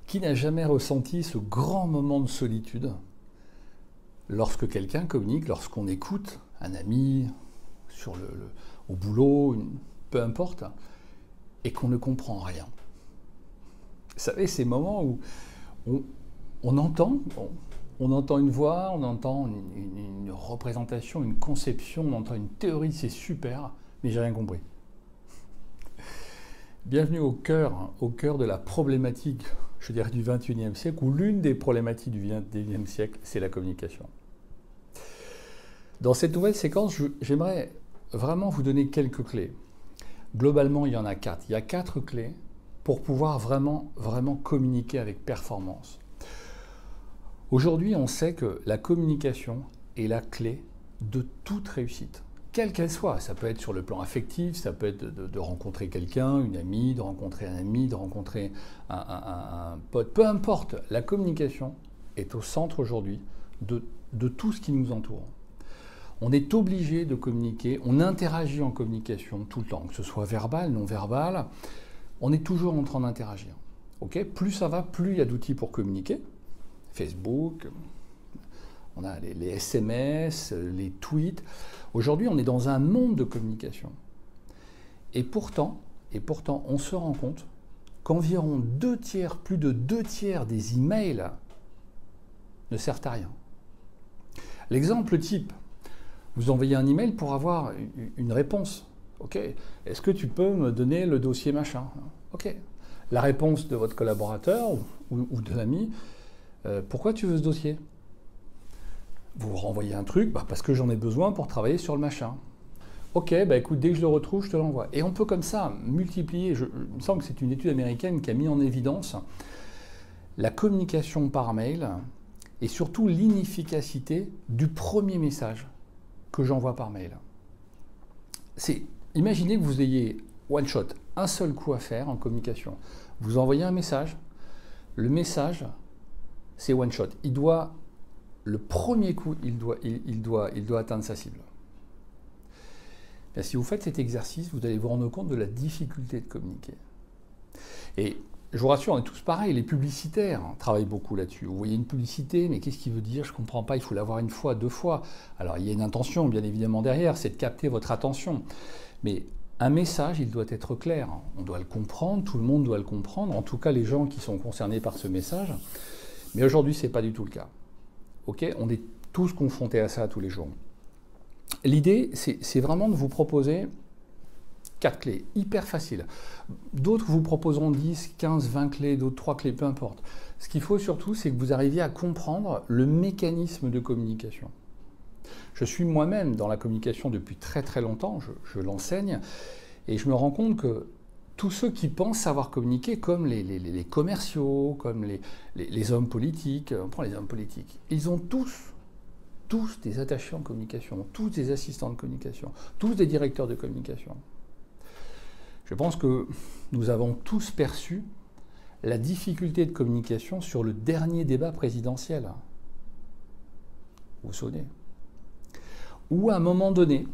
Qui n'a jamais ressenti ce grand moment de solitude lorsque quelqu'un communique, lorsqu'on écoute un ami au boulot, peu importe, et qu'on ne comprend rien. Vous savez, ces moments où on entend une voix, on entend une représentation, une conception, on entend une théorie, c'est super, mais j'ai rien compris. Bienvenue au cœur de la problématique, je dirais, du XXIe siècle, ou l'une des problématiques du XXIe siècle, c'est la communication. Dans cette nouvelle séquence, j'aimerais vraiment vous donner quelques clés. Globalement, il y en a 4. Il y a 4 clés pour pouvoir vraiment communiquer avec performance. Aujourd'hui, on sait que la communication est la clé de toute réussite, quelle qu'elle soit. Ça peut être sur le plan affectif, ça peut être de rencontrer quelqu'un, une amie, de rencontrer un ami, de rencontrer un pote, peu importe. La communication est au centre aujourd'hui de tout ce qui nous entoure. On est obligé de communiquer, on interagit en communication tout le temps, que ce soit verbal, non verbal, on est toujours en train d'interagir. Okay, plus ça va, plus il y a d'outils pour communiquer. Facebook, on a les SMS, les tweets. Aujourd'hui, on est dans un monde de communication. Et pourtant, on se rend compte qu'environ plus de 2 tiers des emails ne servent à rien. L'exemple type, vous envoyez un email pour avoir une réponse. Ok, est-ce que tu peux me donner le dossier machin? Ok. La réponse de votre collaborateur ou de l'ami, pourquoi tu veux ce dossier? Vous renvoyez un truc, parce que j'en ai besoin pour travailler sur le machin. Ok, écoute, dès que je le retrouve, je te l'envoie. Et on peut comme ça multiplier, il me semble que c'est une étude américaine qui a mis en évidence la communication par mail et surtout l'inefficacité du premier message que j'envoie par mail. Imaginez que vous ayez one shot, un seul coup à faire en communication. Vous envoyez un message, le message, c'est one shot. Le premier coup, il doit atteindre sa cible. Et si vous faites cet exercice, vous allez vous rendre compte de la difficulté de communiquer. Et je vous rassure, on est tous pareils, les publicitaires travaillent beaucoup là-dessus. Vous voyez une publicité, mais qu'est-ce qu'il veut dire? Je ne comprends pas, il faut l'avoir une fois, 2 fois. Alors il y a une intention, bien évidemment, derrière, c'est de capter votre attention. Mais un message, il doit être clair. On doit le comprendre, tout le monde doit le comprendre, en tout cas les gens qui sont concernés par ce message. Mais aujourd'hui, ce n'est pas du tout le cas. Okay, on est tous confrontés à ça tous les jours. L'idée, c'est vraiment de vous proposer 4 clés, hyper faciles. D'autres vous proposeront 10, 15, 20 clés, d'autres 3 clés, peu importe. Ce qu'il faut surtout, c'est que vous arriviez à comprendre le mécanisme de communication. Je suis moi-même dans la communication depuis très très longtemps, je l'enseigne, et je me rends compte que tous ceux qui pensent savoir communiquer, comme les commerciaux, comme les hommes politiques, on prend les hommes politiques, ils ont tous des attachés en communication, tous des assistants de communication, tous des directeurs de communication. Je pense que nous avons tous perçu la difficulté de communication sur le dernier débat présidentiel. Vous vous souvenez? Où à un moment donné,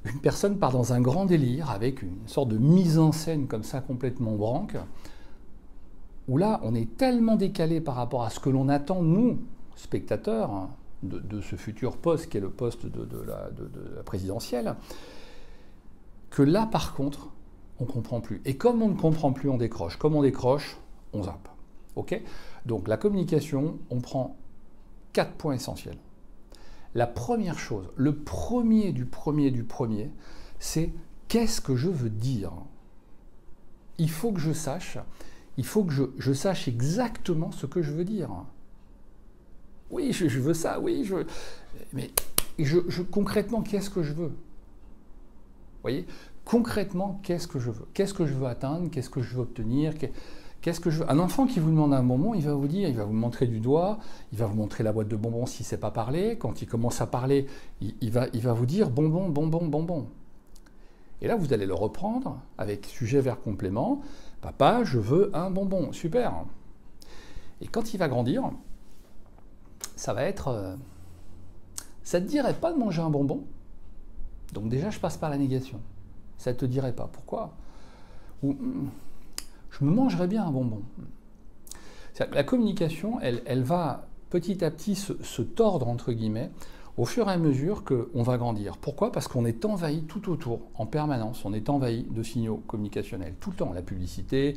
une personne part dans un grand délire avec une sorte de mise en scène comme ça complètement branque, où là on est tellement décalé par rapport à ce que l'on attend, nous, spectateurs, de ce futur poste qui est le poste de la présidentielle, que là par contre on ne comprend plus. Et comme on ne comprend plus, on décroche. Comme on décroche, on zappe. Okay, donc la communication, on prend 4 points essentiels. La première chose, le premier du premier, c'est qu'est-ce que je veux dire? Il faut que je sache, je sache exactement ce que je veux dire. Oui, je veux ça, oui, mais concrètement, qu'est-ce que je veux? Vous voyez? Concrètement, qu'est-ce que je veux? Qu'est-ce que je veux atteindre? Qu'est-ce que je veux obtenir? Qu'est-ce que je veux? Un enfant qui vous demande un bonbon, il va vous montrer du doigt, il va vous montrer la boîte de bonbons s'il ne sait pas parler. Quand il commence à parler, il va vous dire bonbon, bonbon, bonbon. Et là, vous allez le reprendre avec sujet, verbe, complément. Papa, je veux un bonbon. Super. Et quand il va grandir, ça va être... ça ne te dirait pas de manger un bonbon? Donc déjà, je passe par la négation. Ça ne te dirait pas. Pourquoi? Ou je me mangerais bien un bonbon. La communication, elle va petit à petit se tordre, entre guillemets, au fur et à mesure qu'on va grandir. Pourquoi? Parce qu'on est envahi tout autour, en permanence, on est envahi de signaux communicationnels, tout le temps. La publicité,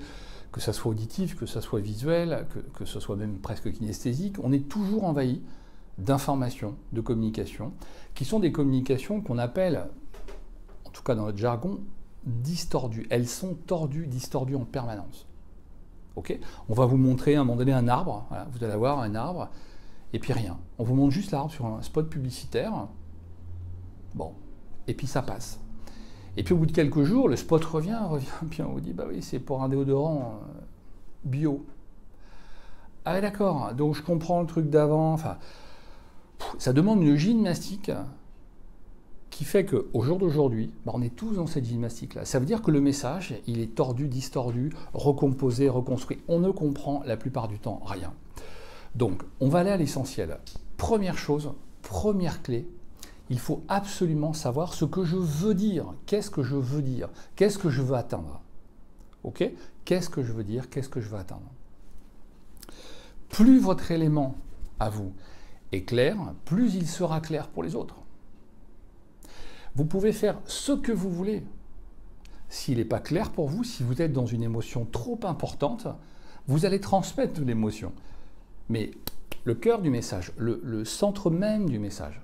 que ça soit auditif, que ça soit visuel, que ce soit même presque kinesthésique, on est toujours envahi d'informations, de communications, qui sont des communications qu'on appelle, en tout cas dans notre jargon, distordues. Elles sont tordues, distordues en permanence. Okay, on va vous montrer à un moment donné un arbre, voilà, vous allez avoir un arbre, et puis rien. On vous montre juste l'arbre sur un spot publicitaire, bon, et puis ça passe. Et puis au bout de quelques jours, le spot revient, puis on vous dit, bah oui, c'est pour un déodorant bio. Ah ouais, d'accord, donc je comprends le truc d'avant, enfin, ça demande une gymnastique qui fait qu'au jour d'aujourd'hui, bah on est tous dans cette gymnastique-là. Ça veut dire que le message, il est tordu, distordu, recomposé, reconstruit. On ne comprend la plupart du temps rien. Donc, on va aller à l'essentiel. Première chose, première clé, il faut absolument savoir ce que je veux dire. Qu'est-ce que je veux dire? Qu'est-ce que je veux atteindre? Ok? Qu'est-ce que je veux dire? Qu'est-ce que je veux atteindre? Plus votre élément à vous est clair, plus il sera clair pour les autres. Vous pouvez faire ce que vous voulez. S'il n'est pas clair pour vous, si vous êtes dans une émotion trop importante, vous allez transmettre l'émotion. Mais le cœur du message, le centre même du message,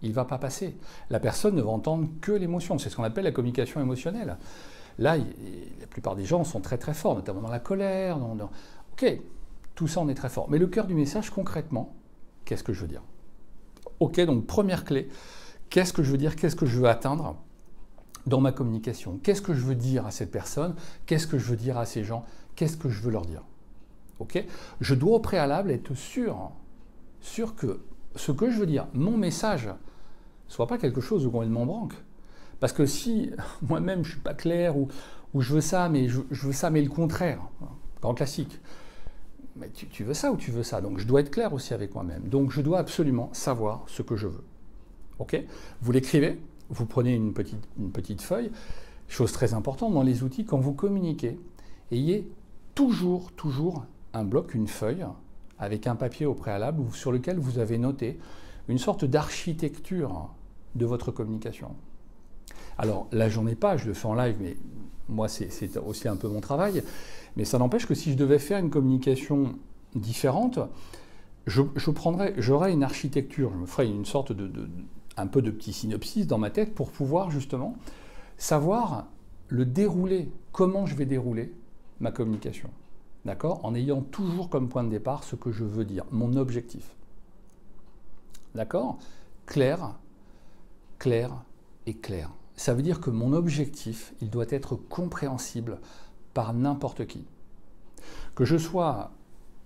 il ne va pas passer. La personne ne va entendre que l'émotion. C'est ce qu'on appelle la communication émotionnelle. Là, la plupart des gens sont très très forts, notamment dans la colère. Ok, tout ça on est très fort. Mais le cœur du message, concrètement, qu'est-ce que je veux dire? Ok, donc première clé. Qu'est-ce que je veux dire? Qu'est-ce que je veux atteindre dans ma communication? Qu'est-ce que je veux dire à cette personne? Qu'est-ce que je veux dire à ces gens? Qu'est-ce que je veux leur dire? Okay, je dois au préalable être sûr que ce que je veux dire, mon message, ne soit pas quelque chose de complètement branque. Parce que si moi-même je ne suis pas clair ou je veux ça, mais je veux ça, mais le contraire, grand classique. Mais tu veux ça ou tu veux ça? Donc je dois être clair aussi avec moi-même. Donc je dois absolument savoir ce que je veux. Okay, vous l'écrivez, vous prenez une petite feuille. Chose très importante dans les outils, quand vous communiquez, ayez toujours un bloc, une feuille, avec un papier au préalable sur lequel vous avez noté une sorte d'architecture de votre communication. Alors là, j'en ai pas, je le fais en live, mais moi, c'est aussi un peu mon travail. Mais ça n'empêche que si je devais faire une communication différente, j'aurais une architecture, je me ferais une sorte un peu de petit synopsis dans ma tête pour pouvoir justement savoir le dérouler, comment je vais dérouler ma communication. D'accord? En ayant toujours comme point de départ ce que je veux dire, mon objectif. D'accord? Clair, clair et clair. Ça veut dire que mon objectif, il doit être compréhensible par n'importe qui. Que je sois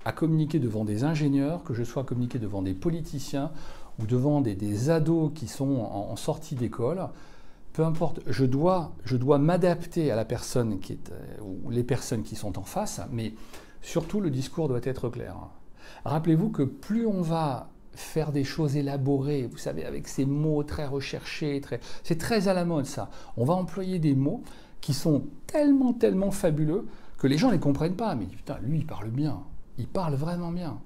à communiquer devant des ingénieurs, que je sois à communiquer devant des politiciens ou devant des ados qui sont en sortie d'école, peu importe, je dois m'adapter à la personne ou les personnes qui sont en face, mais surtout le discours doit être clair. Rappelez-vous que plus on va faire des choses élaborées, vous savez, avec ces mots très recherchés, c'est très à la mode ça. On va employer des mots qui sont tellement fabuleux que les gens ne les comprennent pas. Mais putain, lui, il parle bien. Il parle vraiment bien.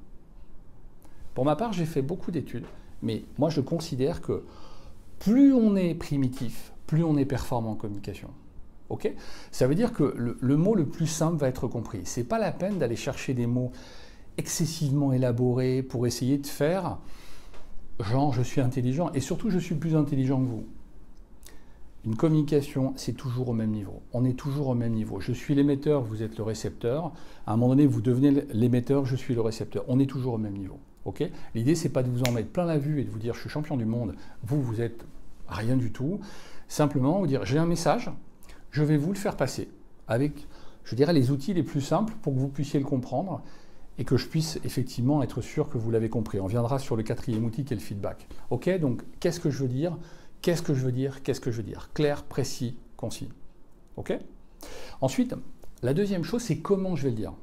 Pour ma part, j'ai fait beaucoup d'études, mais moi, je considère que plus on est primitif, plus on est performant en communication. Okay, ça veut dire que le mot le plus simple va être compris. Ce n'est pas la peine d'aller chercher des mots excessivement élaborés pour essayer de faire genre je suis intelligent et surtout je suis plus intelligent que vous. Une communication, c'est toujours au même niveau. On est toujours au même niveau. Je suis l'émetteur, vous êtes le récepteur. À un moment donné, vous devenez l'émetteur, je suis le récepteur. On est toujours au même niveau. Okay, l'idée, c'est pas de vous en mettre plein la vue et de vous dire je suis champion du monde. Vous êtes rien du tout. Simplement, vous dire j'ai un message, je vais vous le faire passer avec, je dirais, les outils les plus simples pour que vous puissiez le comprendre et que je puisse effectivement être sûr que vous l'avez compris. On viendra sur le quatrième outil qui est le feedback. Ok, donc qu'est-ce que je veux dire? Qu'est-ce que je veux dire? Qu'est-ce que je veux dire? Clair, précis, concis. Ok? Ensuite, la deuxième chose, c'est comment je vais le dire.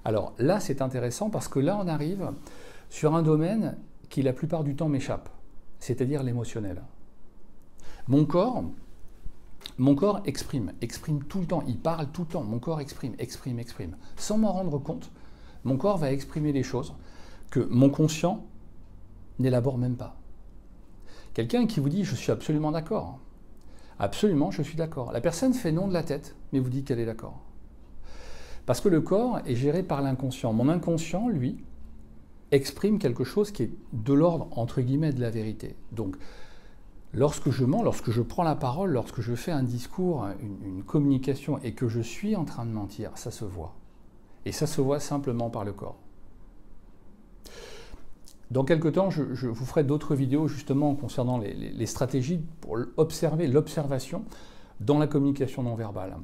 Alors là, c'est intéressant parce que là, on arrive sur un domaine qui, la plupart du temps, m'échappe, c'est-à-dire l'émotionnel. Mon corps, Mon corps exprime tout le temps, il parle tout le temps, mon corps exprime. Sans m'en rendre compte, mon corps va exprimer des choses que mon conscient n'élabore même pas. Quelqu'un qui vous dit « je suis absolument d'accord », absolument je suis d'accord. La personne fait non de la tête, mais vous dit qu'elle est d'accord. Parce que le corps est géré par l'inconscient. Mon inconscient, lui, exprime quelque chose qui est de l'ordre, entre guillemets, de la vérité. Donc, lorsque je mens, lorsque je prends la parole, lorsque je fais un discours, une communication, et que je suis en train de mentir, ça se voit. Et ça se voit simplement par le corps. Dans quelques temps, je vous ferai d'autres vidéos justement concernant les stratégies pour observer l'observation dans la communication non verbale,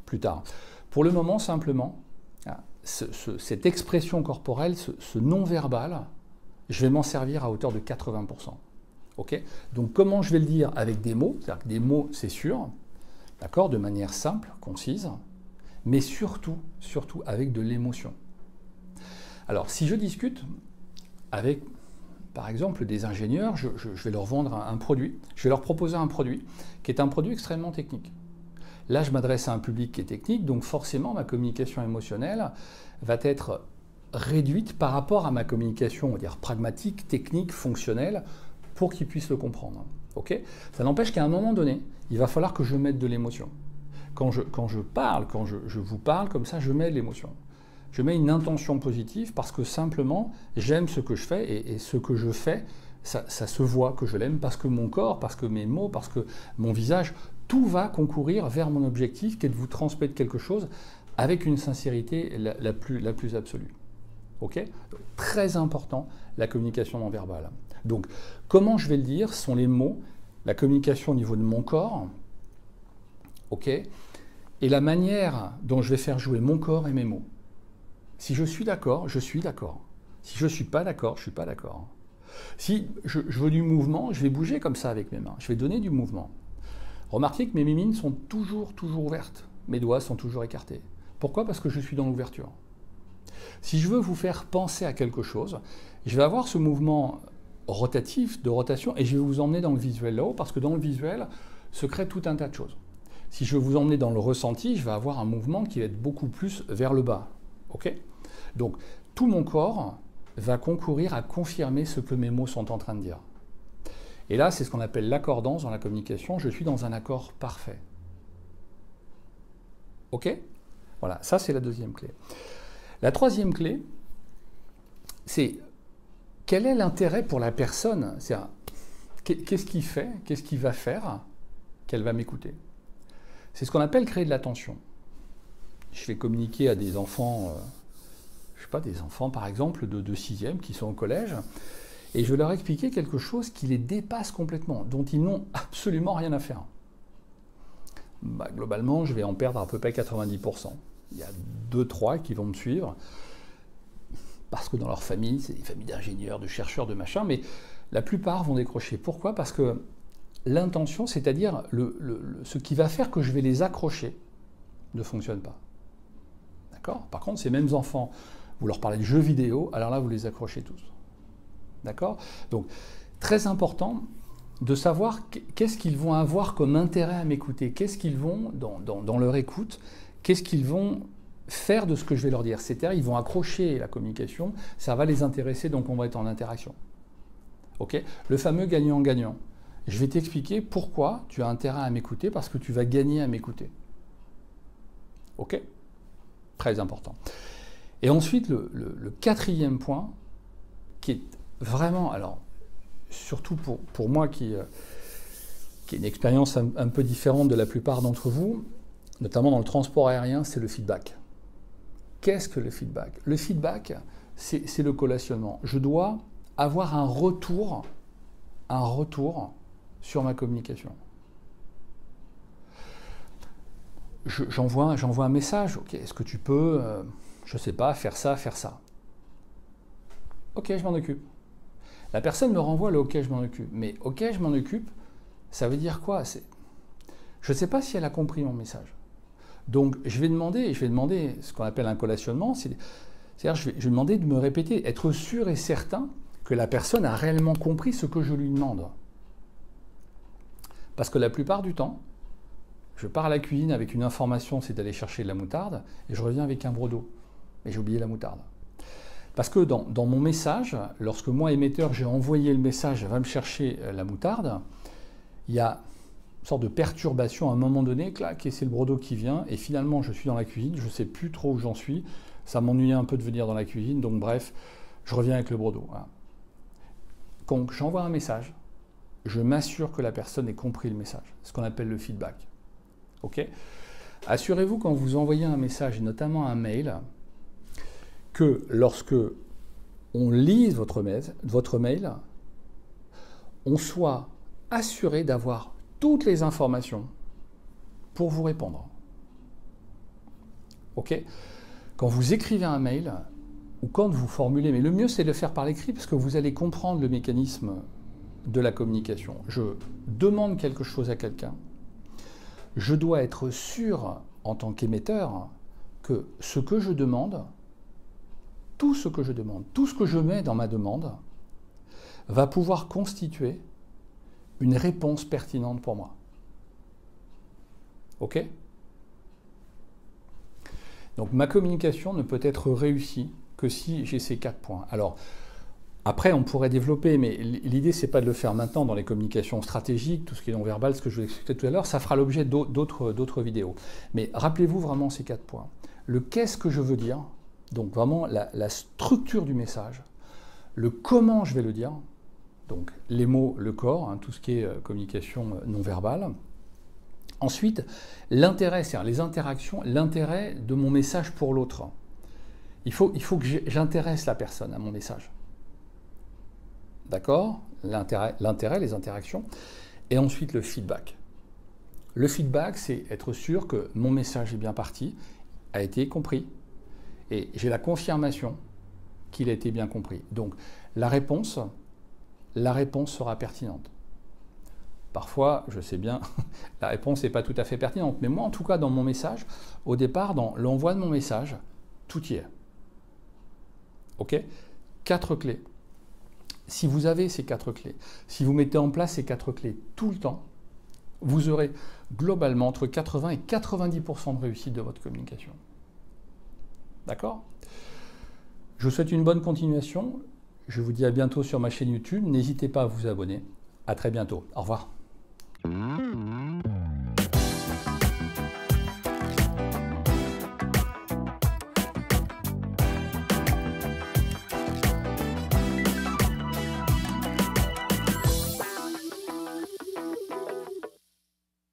plus tard. Pour le moment, simplement, cette expression corporelle, ce non-verbal, je vais m'en servir à hauteur de 80%. Okay ? Donc comment je vais le dire? Avec des mots, c'est-à-dire que des mots, c'est sûr, d'accord, de manière simple, concise, mais surtout avec de l'émotion. Alors, si je discute avec, par exemple, des ingénieurs, je vais leur vendre un produit, je vais leur proposer un produit qui est un produit extrêmement technique. Là, je m'adresse à un public qui est technique, donc forcément, ma communication émotionnelle va être réduite par rapport à ma communication, on va dire, pragmatique, technique, fonctionnelle, pour qu'ils puissent le comprendre. Okay ? Ça n'empêche qu'à un moment donné, il va falloir que je mette de l'émotion. Quand je parle, quand je vous parle comme ça, je mets de l'émotion. Je mets une intention positive parce que simplement, j'aime ce que je fais et ce que je fais, ça se voit que je l'aime parce que mon corps, parce que mes mots, parce que mon visage, tout va concourir vers mon objectif qui est de vous transmettre quelque chose avec une sincérité la plus absolue. Okay ? Très important, la communication non verbale. Donc, comment je vais le dire? Ce sont les mots, la communication au niveau de mon corps, ok, et la manière dont je vais faire jouer mon corps et mes mots. Si je suis d'accord, je suis d'accord. Si je ne suis pas d'accord, je ne suis pas d'accord. Si je veux du mouvement, je vais bouger comme ça avec mes mains. Je vais donner du mouvement. Remarquez que mes mimines sont toujours ouvertes. Mes doigts sont toujours écartés. Pourquoi? Parce que je suis dans l'ouverture. Si je veux vous faire penser à quelque chose, je vais avoir ce mouvement rotatif, de rotation, et je vais vous emmener dans le visuel là-haut, parce que dans le visuel se crée tout un tas de choses. Si je veux vous emmener dans le ressenti, je vais avoir un mouvement qui va être beaucoup plus vers le bas. Okay ? Donc, tout mon corps va concourir à confirmer ce que mes mots sont en train de dire. Et là, c'est ce qu'on appelle l'accordance dans la communication. Je suis dans un accord parfait. Ok? Voilà, ça c'est la deuxième clé. La troisième clé, c'est quel est l'intérêt pour la personne? C'est-à-dire, qu'est-ce qu'il fait? Qu'est-ce qu'il va faire qu'elle va m'écouter? C'est ce qu'on appelle créer de l'attention. Je vais communiquer à des enfants, je sais pas, des enfants par exemple de 6e qui sont au collège, et je vais leur expliquer quelque chose qui les dépasse complètement, dont ils n'ont absolument rien à faire. Bah, globalement, je vais en perdre à peu près 90%. Il y a 2-3 qui vont me suivre, parce que dans leur famille, c'est des familles d'ingénieurs, de chercheurs, de machin, mais la plupart vont décrocher. Pourquoi? Parce que l'intention, c'est-à-dire ce qui va faire que je vais les accrocher, ne fonctionne pas. D'accord? Par contre, ces mêmes enfants, vous leur parlez de jeux vidéo, alors là, vous les accrochez tous. D'accord? Donc, très important de savoir qu'est-ce qu'ils vont avoir comme intérêt à m'écouter, qu'est-ce qu'ils vont, dans leur écoute, qu'est-ce qu'ils vont faire de ce que je vais leur dire. C'est-à-dire, ils vont accrocher la communication, ça va les intéresser, donc on va être en interaction. Ok? Le fameux gagnant-gagnant. Je vais t'expliquer pourquoi tu as intérêt à m'écouter, parce que tu vas gagner à m'écouter. Ok? Très important. Et ensuite, le quatrième point, qui est vraiment, alors, surtout pour moi qui est une expérience un peu différente de la plupart d'entre vous, notamment dans le transport aérien, c'est le feedback. Qu'est-ce que le feedback? Le feedback, c'est le collationnement. Je dois avoir un retour sur ma communication. J'envoie un message, ok, est-ce que tu peux, je ne sais pas, faire ça, faire ça? Ok, je m'en occupe. La personne me renvoie le ok, je m'en occupe. Mais ok, je m'en occupe, ça veut dire quoi? Je ne sais pas si elle a compris mon message. Donc, je vais demander ce qu'on appelle un collationnement, c'est-à-dire je vais demander de me répéter, être sûr et certain que la personne a réellement compris ce que je lui demande. Parce que la plupart du temps, Je pars à la cuisine avec une information, c'est d'aller chercher de la moutarde, et je reviens avec un broc d'eau. Mais j'ai oublié la moutarde. Parce que dans mon message, lorsque moi, émetteur, j'ai envoyé le message, va me chercher la moutarde, il y a une sorte de perturbation à un moment donné, clac, et c'est le broc d'eau qui vient, et finalement, je suis dans la cuisine, je ne sais plus trop où j'en suis, ça m'ennuyait un peu de venir dans la cuisine, donc bref, je reviens avec le broc d'eau. Voilà. Quand j'envoie un message, je m'assure que la personne ait compris le message, ce qu'on appelle le feedback. Ok ? Assurez-vous quand vous envoyez un message, et notamment un mail, que lorsque on lise votre mail, on soit assuré d'avoir toutes les informations pour vous répondre. Ok ? Quand vous écrivez un mail, ou quand vous formulez, mais le mieux c'est de le faire par l'écrit, parce que vous allez comprendre le mécanisme de la communication. Je demande quelque chose à quelqu'un, je dois être sûr, en tant qu'émetteur, que ce que je demande, tout ce que je demande, tout ce que je mets dans ma demande, va pouvoir constituer une réponse pertinente pour moi. Ok ? Donc ma communication ne peut être réussie que si j'ai ces 4 points. Alors, après, on pourrait développer, mais l'idée, c'est pas de le faire maintenant dans les communications stratégiques, tout ce qui est non-verbal, ce que je vous expliquais tout à l'heure, ça fera l'objet d'autres vidéos. Mais rappelez-vous vraiment ces 4 points. Le qu'est-ce que je veux dire, donc vraiment la structure du message, le comment je vais le dire, donc les mots, le corps, hein, tout ce qui est communication non-verbale. Ensuite, l'intérêt, c'est-à-dire les interactions, l'intérêt de mon message pour l'autre. Il faut que j'intéresse la personne à mon message. D'accord ? L'intérêt, les interactions. Et ensuite, le feedback. Le feedback, c'est être sûr que mon message est bien parti, a été compris, et j'ai la confirmation qu'il a été bien compris. Donc, la réponse sera pertinente. Parfois, je sais bien, la réponse n'est pas tout à fait pertinente, mais moi, en tout cas, dans mon message, au départ, dans l'envoi de mon message, tout y est. Ok ? 4 clés. Si vous avez ces 4 clés, si vous mettez en place ces 4 clés tout le temps, vous aurez globalement entre 80 et 90% de réussite de votre communication. D'accord ? Je vous souhaite une bonne continuation. Je vous dis à bientôt sur ma chaîne YouTube. N'hésitez pas à vous abonner. À très bientôt. Au revoir.